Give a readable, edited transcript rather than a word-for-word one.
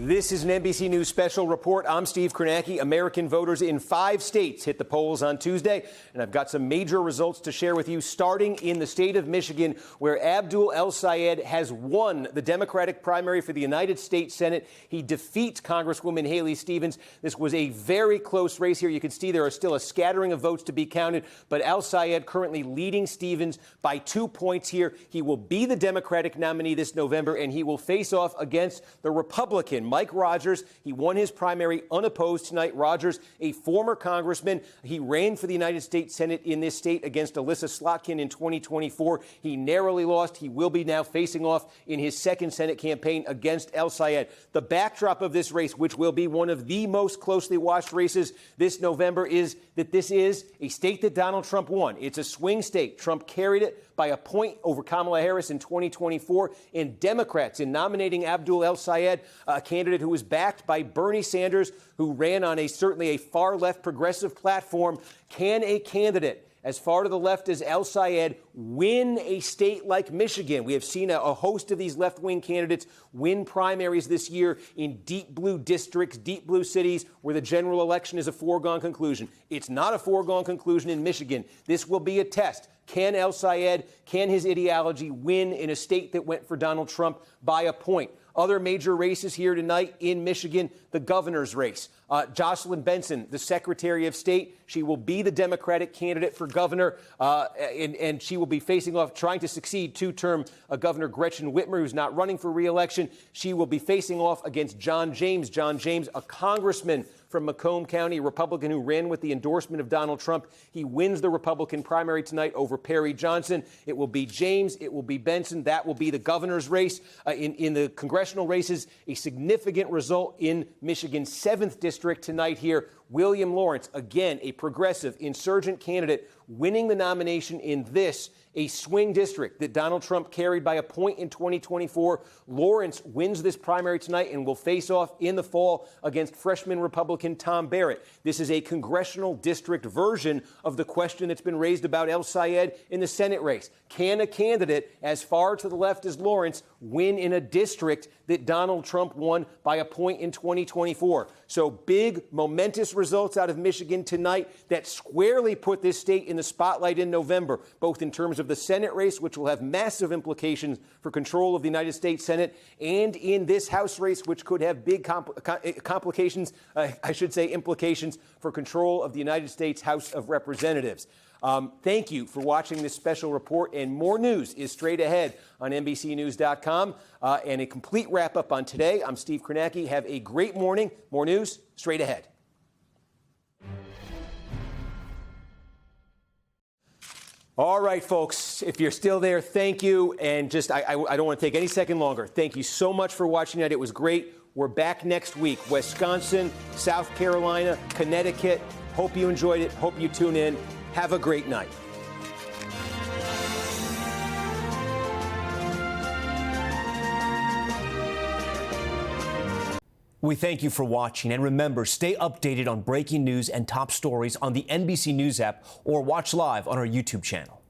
This is an NBC News special report. I'm Steve Kornacki. American voters in 5 states hit the polls on Tuesday, and I've got some major results to share with you, starting in the state of Michigan, where Abdul El-Sayed has won the Democratic primary for the United States Senate. He defeats Congresswoman Haley Stevens. This was a very close race here. You can see there are still a scattering of votes to be counted, but El-Sayed currently leading Stevens by 2 points here. He will be the Democratic nominee this November, and he will face off against the Republican Mike Rogers. He won his primary unopposed tonight. Rogers, a former congressman, he ran for the United States Senate in this state against Alyssa Slotkin in 2024. He narrowly lost. He will be now facing off in his second Senate campaign against El-Sayed. The backdrop of this race, which will be one of the most closely watched races this November, is that this is a state that Donald Trump won. It's a swing state. Trump carried it by a point over Kamala Harris in 2024, and Democrats in nominating Abdul El-Sayed, a candidate who was backed by Bernie Sanders, who ran on certainly a far-left progressive platform. Can a candidate as far to the left as El-Sayed win a state like Michigan? We have seen a host of these left-wing candidates win primaries this year in deep blue districts, deep blue cities, where the general election is a foregone conclusion. It's not a foregone conclusion in Michigan. This will be a test. Can El-Sayed, can his ideology win in a state that went for Donald Trump by a point? Other major races here tonight in Michigan, the governor's race. Jocelyn Benson, the Secretary of State, she will be the Democratic candidate for governor, and she will be facing off, trying to succeed two-term Governor Gretchen Whitmer, who's not running for re-election. She will be facing off against John James. John James, a congressman from Macomb County, a Republican who ran with the endorsement of Donald Trump. He wins the Republican primary tonight over Perry Johnson. It will be James. It will be Benson. That will be the governor's race. In the congressional races, a significant result in Michigan's 7th district tonight here. William Lawrence, again, a progressive insurgent candidate, winning the nomination in this, a swing district that Donald Trump carried by a point in 2024. Lawrence wins this primary tonight and will face off in the fall against freshman Republican Tom Barrett. This is a congressional district version of the question that's been raised about El-Sayed in the Senate race. Can a candidate as far to the left as Lawrence win in a district that Donald Trump won by a point in 2024? So big, momentous results out of Michigan tonight that squarely put this state in the spotlight in November, both in terms of the Senate race, which will have massive implications for control of the United States Senate, and in this House race, which could have big implications for control of the United States House of Representatives. Thank you for watching this special report, and more news is straight ahead on NBCNews.com. And a complete wrap-up on today. I'm Steve Kornacki. Have a great morning. More news straight ahead. All right, folks, if you're still there, thank you. And I don't want to take any second longer. Thank you so much for watching tonight. It was great. We're back next week. Wisconsin, South Carolina, Connecticut. Hope you enjoyed it. Hope you tune in. Have a great night. We thank you for watching, and remember, stay updated on breaking news and top stories on the NBC News app or watch live on our YouTube channel.